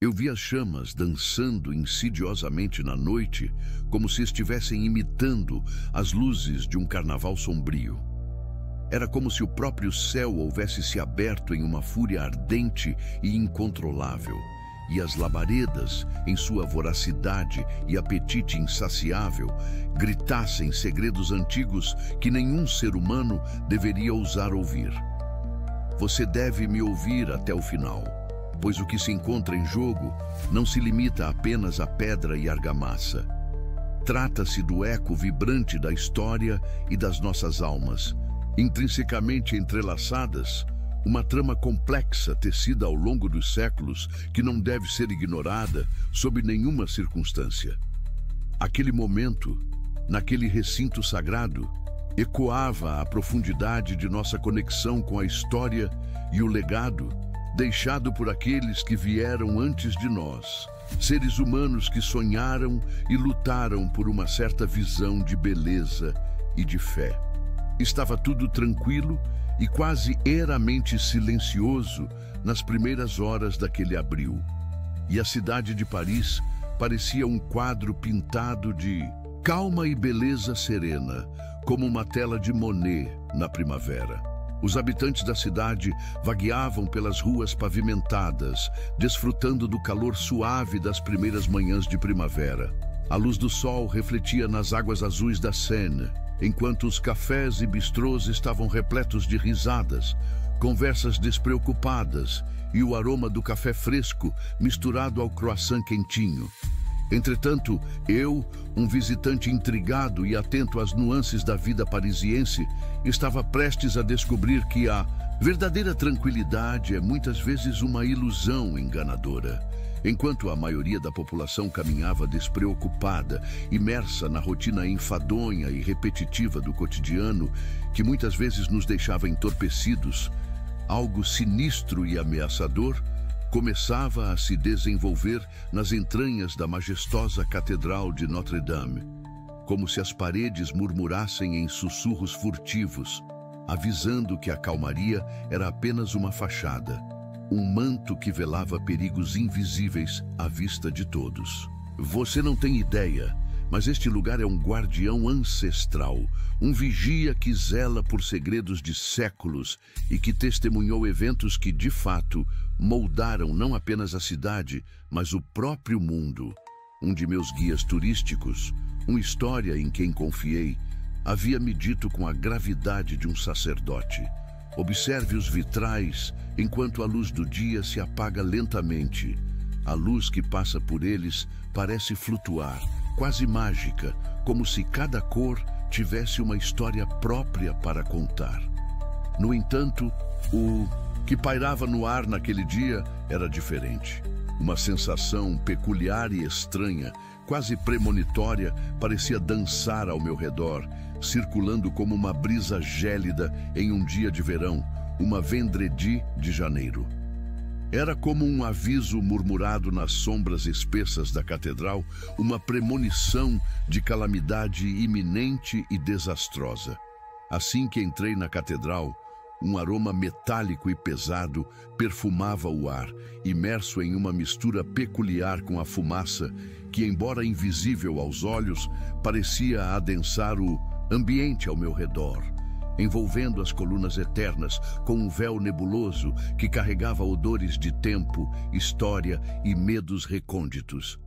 Eu vi as chamas dançando insidiosamente na noite, como se estivessem imitando as luzes de um carnaval sombrio. Era como se o próprio céu houvesse se aberto em uma fúria ardente e incontrolável, e as labaredas, em sua voracidade e apetite insaciável, gritassem segredos antigos que nenhum ser humano deveria ousar ouvir. Você deve me ouvir até o final, pois o que se encontra em jogo não se limita apenas à pedra e argamassa. Trata-se do eco vibrante da história e das nossas almas, intrinsecamente entrelaçadas, uma trama complexa tecida ao longo dos séculos que não deve ser ignorada sob nenhuma circunstância. Aquele momento, naquele recinto sagrado, ecoava a profundidade de nossa conexão com a história e o legado deixado por aqueles que vieram antes de nós, seres humanos que sonharam e lutaram por uma certa visão de beleza e de fé. Estava tudo tranquilo e quase eramente silencioso nas primeiras horas daquele abril. E a cidade de Paris parecia um quadro pintado de calma e beleza serena, como uma tela de Monet na primavera. Os habitantes da cidade vagueavam pelas ruas pavimentadas, desfrutando do calor suave das primeiras manhãs de primavera. A luz do sol refletia nas águas azuis da Seine, enquanto os cafés e bistrôs estavam repletos de risadas, conversas despreocupadas e o aroma do café fresco misturado ao croissant quentinho. Entretanto, eu, um visitante intrigado e atento às nuances da vida parisiense, estava prestes a descobrir que a verdadeira tranquilidade é muitas vezes uma ilusão enganadora. Enquanto a maioria da população caminhava despreocupada, imersa na rotina enfadonha e repetitiva do cotidiano, que muitas vezes nos deixava entorpecidos, algo sinistro e ameaçador começava a se desenvolver nas entranhas da majestosa Catedral de Notre-Dame, como se as paredes murmurassem em sussurros furtivos, avisando que a calmaria era apenas uma fachada, um manto que velava perigos invisíveis à vista de todos. Você não tem ideia, mas este lugar é um guardião ancestral, um vigia que zela por segredos de séculos e que testemunhou eventos que, de fato, moldaram não apenas a cidade, mas o próprio mundo. Um de meus guias turísticos, uma história em quem confiei, havia me dito com a gravidade de um sacerdote: observe os vitrais enquanto a luz do dia se apaga lentamente. A luz que passa por eles parece flutuar, quase mágica, como se cada cor tivesse uma história própria para contar. No entanto, o que pairava no ar naquele dia era diferente. Uma sensação peculiar e estranha, quase premonitória, parecia dançar ao meu redor, circulando como uma brisa gélida em um dia de verão, uma vendredi de janeiro. Era como um aviso murmurado nas sombras espessas da catedral, uma premonição de calamidade iminente e desastrosa. Assim que entrei na catedral, um aroma metálico e pesado perfumava o ar, imerso em uma mistura peculiar com a fumaça que, embora invisível aos olhos, parecia adensar o ambiente ao meu redor, envolvendo as colunas eternas com um véu nebuloso que carregava odores de tempo, história e medos recônditos.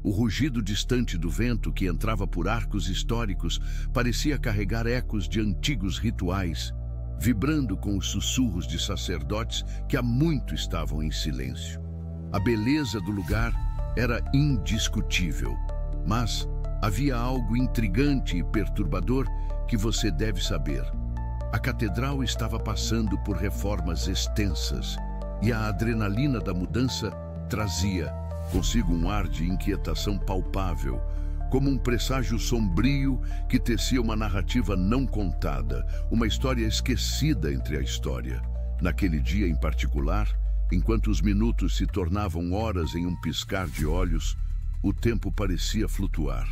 O rugido distante do vento que entrava por arcos históricos parecia carregar ecos de antigos rituais, vibrando com os sussurros de sacerdotes que há muito estavam em silêncio. A beleza do lugar era indiscutível, mas havia algo intrigante e perturbador que você deve saber. A catedral estava passando por reformas extensas e a adrenalina da mudança trazia consigo um ar de inquietação palpável, como um presságio sombrio que tecia uma narrativa não contada, uma história esquecida entre a história. Naquele dia em particular, enquanto os minutos se tornavam horas em um piscar de olhos, o tempo parecia flutuar.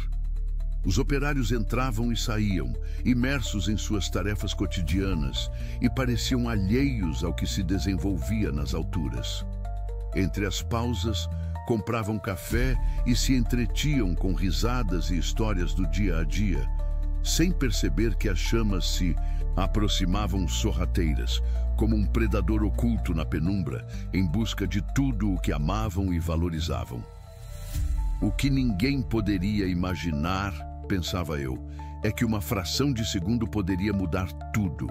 Os operários entravam e saíam, imersos em suas tarefas cotidianas, e pareciam alheios ao que se desenvolvia nas alturas. Entre as pausas, compravam café e se entretinham com risadas e histórias do dia a dia, sem perceber que as chamas se aproximavam sorrateiras, como um predador oculto na penumbra, em busca de tudo o que amavam e valorizavam. O que ninguém poderia imaginar, pensava eu, é que uma fração de segundo poderia mudar tudo.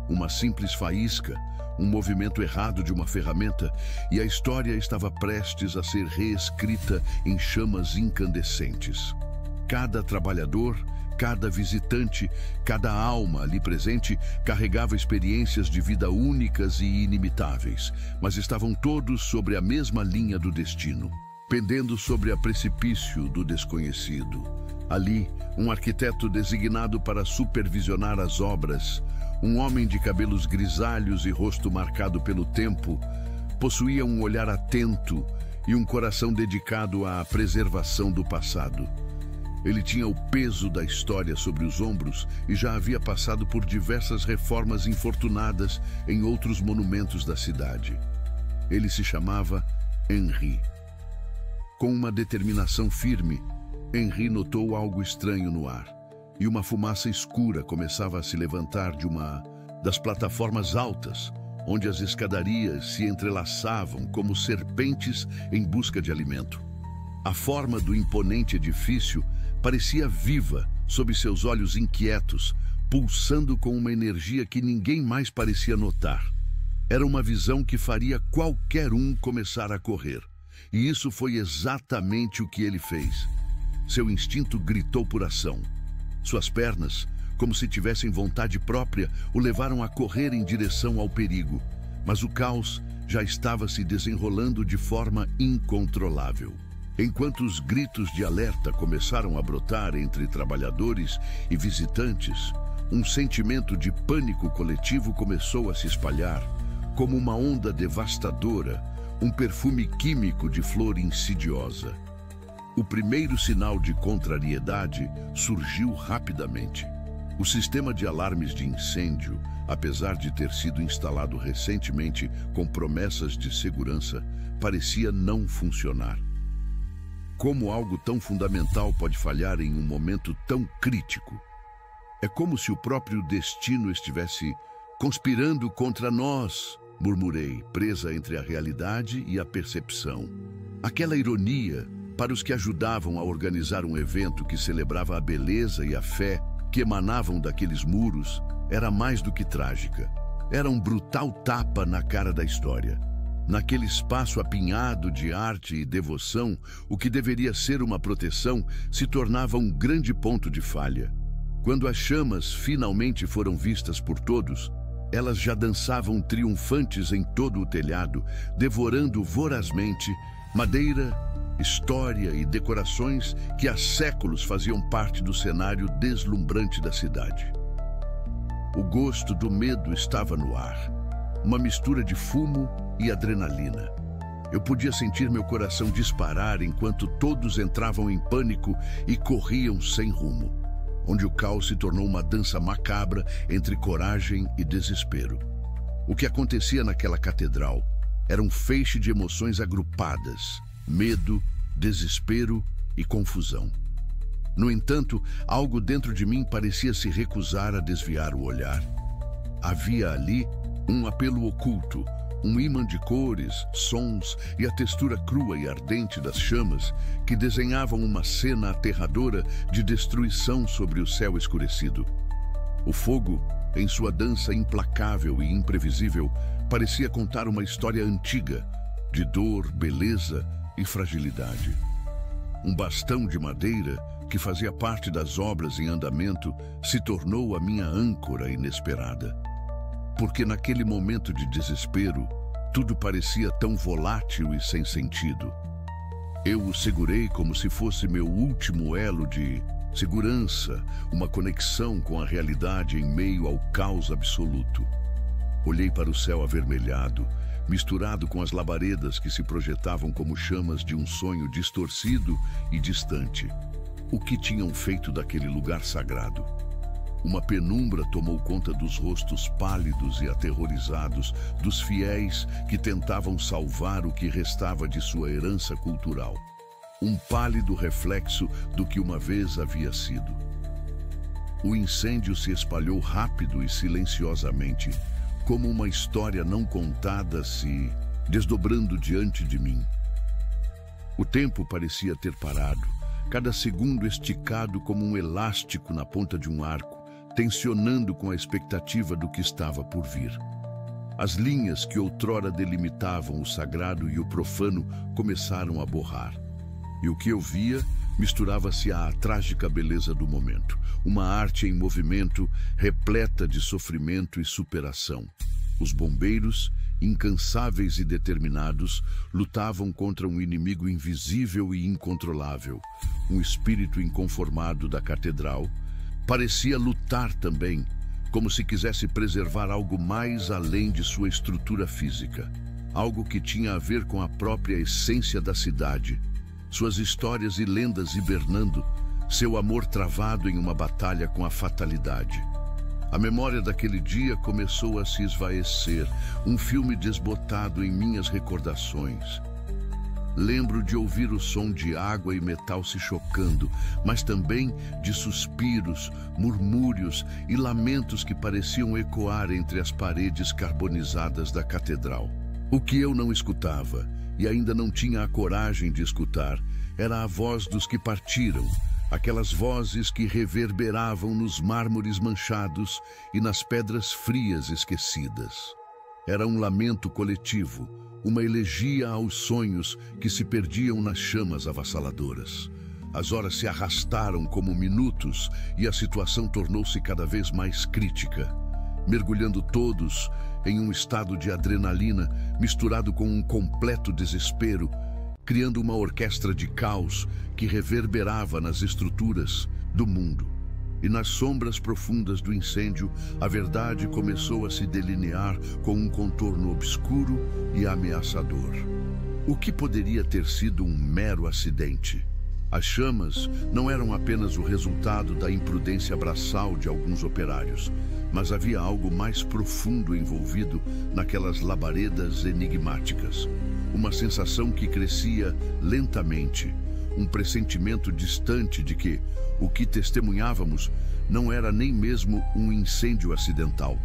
Uma simples faísca, um movimento errado de uma ferramenta, e a história estava prestes a ser reescrita em chamas incandescentes. Cada trabalhador, cada visitante, cada alma ali presente carregava experiências de vida únicas e inimitáveis, mas estavam todos sobre a mesma linha do destino, pendendo sobre a precipício do desconhecido. Ali, um arquiteto designado para supervisionar as obras, um homem de cabelos grisalhos e rosto marcado pelo tempo, possuía um olhar atento e um coração dedicado à preservação do passado. Ele tinha o peso da história sobre os ombros e já havia passado por diversas reformas infortunadas em outros monumentos da cidade. Ele se chamava Henri. Com uma determinação firme, Henri notou algo estranho no ar, e uma fumaça escura começava a se levantar de uma das plataformas altas, onde as escadarias se entrelaçavam como serpentes em busca de alimento. A forma do imponente edifício parecia viva sob seus olhos inquietos, pulsando com uma energia que ninguém mais parecia notar. Era uma visão que faria qualquer um começar a correr, e isso foi exatamente o que ele fez. Seu instinto gritou por ação. Suas pernas, como se tivessem vontade própria, o levaram a correr em direção ao perigo, mas o caos já estava se desenrolando de forma incontrolável. Enquanto os gritos de alerta começaram a brotar entre trabalhadores e visitantes, um sentimento de pânico coletivo começou a se espalhar, como uma onda devastadora, um perfume químico de flor insidiosa. O primeiro sinal de contrariedade surgiu rapidamente. O sistema de alarmes de incêndio, apesar de ter sido instalado recentemente com promessas de segurança, parecia não funcionar. Como algo tão fundamental pode falhar em um momento tão crítico? É como se o próprio destino estivesse conspirando contra nós, murmurei, presa entre a realidade e a percepção. Aquela ironia, para os que ajudavam a organizar um evento que celebrava a beleza e a fé que emanavam daqueles muros, era mais do que trágica. Era um brutal tapa na cara da história. Naquele espaço apinhado de arte e devoção, o que deveria ser uma proteção se tornava um grande ponto de falha. Quando as chamas finalmente foram vistas por todos, elas já dançavam triunfantes em todo o telhado, devorando vorazmente madeira, história e decorações que há séculos faziam parte do cenário deslumbrante da cidade. O gosto do medo estava no ar, uma mistura de fumo e adrenalina. Eu podia sentir meu coração disparar enquanto todos entravam em pânico e corriam sem rumo, onde o caos se tornou uma dança macabra entre coragem e desespero. O que acontecia naquela catedral era um feixe de emoções agrupadas: medo, desespero e confusão. No entanto, algo dentro de mim parecia se recusar a desviar o olhar. Havia ali um apelo oculto, um ímã de cores, sons e a textura crua e ardente das chamas que desenhavam uma cena aterradora de destruição sobre o céu escurecido. O fogo, em sua dança implacável e imprevisível, parecia contar uma história antiga, de dor, beleza e fragilidade. Um bastão de madeira, que fazia parte das obras em andamento, se tornou a minha âncora inesperada. Porque naquele momento de desespero, tudo parecia tão volátil e sem sentido. Eu o segurei como se fosse meu último elo de segurança, uma conexão com a realidade em meio ao caos absoluto. Olhei para o céu avermelhado, misturado com as labaredas que se projetavam como chamas de um sonho distorcido e distante. O que tinham feito daquele lugar sagrado? Uma penumbra tomou conta dos rostos pálidos e aterrorizados dos fiéis que tentavam salvar o que restava de sua herança cultural. Um pálido reflexo do que uma vez havia sido. O incêndio se espalhou rápido e silenciosamente, como uma história não contada se desdobrando diante de mim. O tempo parecia ter parado, cada segundo esticado como um elástico na ponta de um arco, tensionando com a expectativa do que estava por vir. As linhas que outrora delimitavam o sagrado e o profano começaram a borrar. E o que eu via misturava-se à trágica beleza do momento, uma arte em movimento repleta de sofrimento e superação. Os bombeiros, incansáveis e determinados, lutavam contra um inimigo invisível e incontrolável. Um espírito inconformado da catedral parecia lutar também, como se quisesse preservar algo mais além de sua estrutura física, algo que tinha a ver com a própria essência da cidade, suas histórias e lendas hibernando, seu amor travado em uma batalha com a fatalidade. A memória daquele dia começou a se esvaecer, um filme desbotado em minhas recordações. Lembro de ouvir o som de água e metal se chocando, mas também de suspiros, murmúrios e lamentos que pareciam ecoar entre as paredes carbonizadas da catedral. O que eu não escutava, e ainda não tinha a coragem de escutar, era a voz dos que partiram, aquelas vozes que reverberavam nos mármores manchados e nas pedras frias esquecidas. Era um lamento coletivo, uma elegia aos sonhos que se perdiam nas chamas avassaladoras. As horas se arrastaram como minutos e a situação tornou-se cada vez mais crítica, mergulhando todos em um estado de adrenalina misturado com um completo desespero, criando uma orquestra de caos que reverberava nas estruturas do mundo. E nas sombras profundas do incêndio, a verdade começou a se delinear com um contorno obscuro e ameaçador. O que poderia ter sido um mero acidente? As chamas não eram apenas o resultado da imprudência braçal de alguns operários, mas havia algo mais profundo envolvido naquelas labaredas enigmáticas. Uma sensação que crescia lentamente, um pressentimento distante de que o que testemunhávamos não era nem mesmo um incêndio acidental,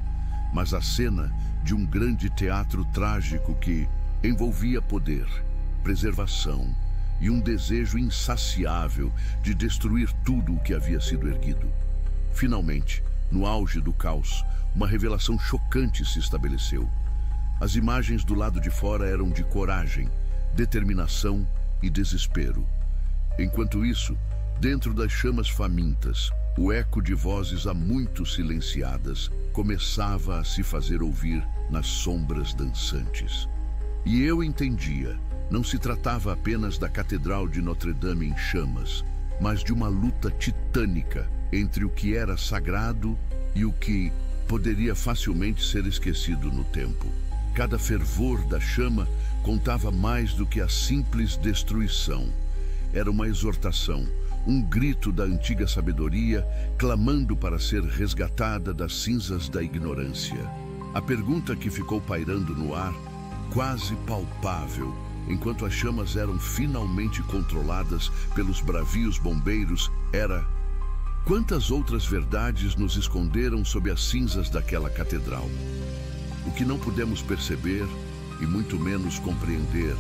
mas a cena de um grande teatro trágico que envolvia poder, preservação e um desejo insaciável de destruir tudo o que havia sido erguido. Finalmente, no auge do caos, uma revelação chocante se estabeleceu. As imagens do lado de fora eram de coragem, determinação e desespero. Enquanto isso, dentro das chamas famintas, o eco de vozes há muito silenciadas começava a se fazer ouvir nas sombras dançantes. E eu entendia, não se tratava apenas da Catedral de Notre-Dame em chamas, mas de uma luta titânica entre o que era sagrado e o que poderia facilmente ser esquecido no tempo. Cada fervor da chama contava mais do que a simples destruição. Era uma exortação, um grito da antiga sabedoria, clamando para ser resgatada das cinzas da ignorância. A pergunta que ficou pairando no ar, quase palpável, enquanto as chamas eram finalmente controladas pelos bravios bombeiros, era: quantas outras verdades nos esconderam sob as cinzas daquela catedral? O que não pudemos perceber, e muito menos compreender,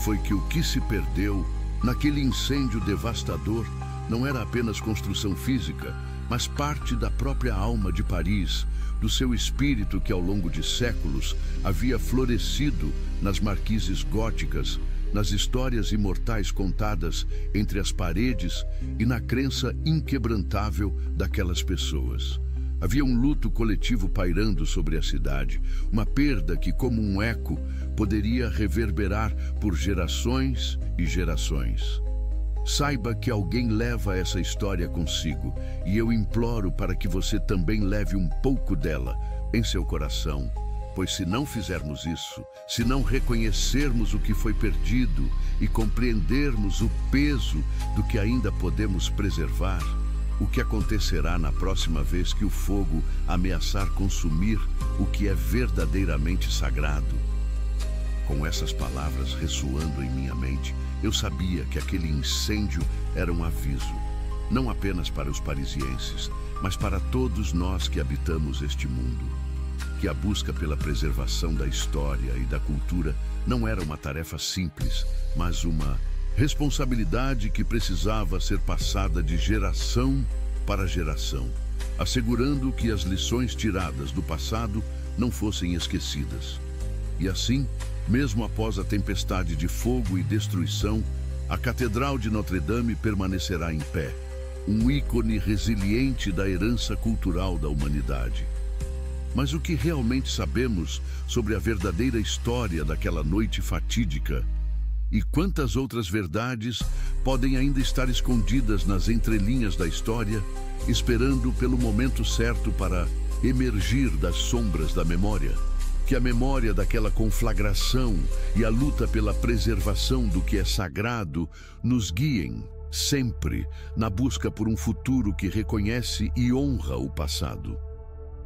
foi que o que se perdeu naquele incêndio devastador não era apenas construção física, mas parte da própria alma de Paris, do seu espírito que ao longo de séculos havia florescido nas marquises góticas, nas histórias imortais contadas entre as paredes e na crença inquebrantável daquelas pessoas. Havia um luto coletivo pairando sobre a cidade, uma perda que, como um eco, poderia reverberar por gerações e gerações. Saiba que alguém leva essa história consigo, e eu imploro para que você também leve um pouco dela em seu coração, pois se não fizermos isso, se não reconhecermos o que foi perdido e compreendermos o peso do que ainda podemos preservar, o que acontecerá na próxima vez que o fogo ameaçar consumir o que é verdadeiramente sagrado. Com essas palavras ressoando em minha mente, eu sabia que aquele incêndio era um aviso, não apenas para os parisienses, mas para todos nós que habitamos este mundo. Que a busca pela preservação da história e da cultura não era uma tarefa simples, mas uma responsabilidade que precisava ser passada de geração para geração, assegurando que as lições tiradas do passado não fossem esquecidas. E assim, mesmo após a tempestade de fogo e destruição, a Catedral de Notre-Dame permanecerá em pé, um ícone resiliente da herança cultural da humanidade. Mas o que realmente sabemos sobre a verdadeira história daquela noite fatídica? E quantas outras verdades podem ainda estar escondidas nas entrelinhas da história, esperando pelo momento certo para emergir das sombras da memória? Que a memória daquela conflagração e a luta pela preservação do que é sagrado nos guiem, sempre, na busca por um futuro que reconhece e honra o passado.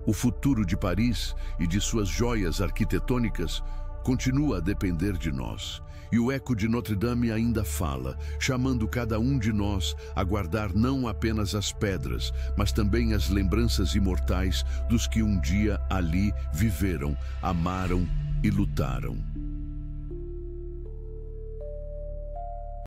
O futuro de Paris e de suas joias arquitetônicas continua a depender de nós. E o eco de Notre-Dame ainda fala, chamando cada um de nós a guardar não apenas as pedras, mas também as lembranças imortais dos que um dia ali viveram, amaram e lutaram.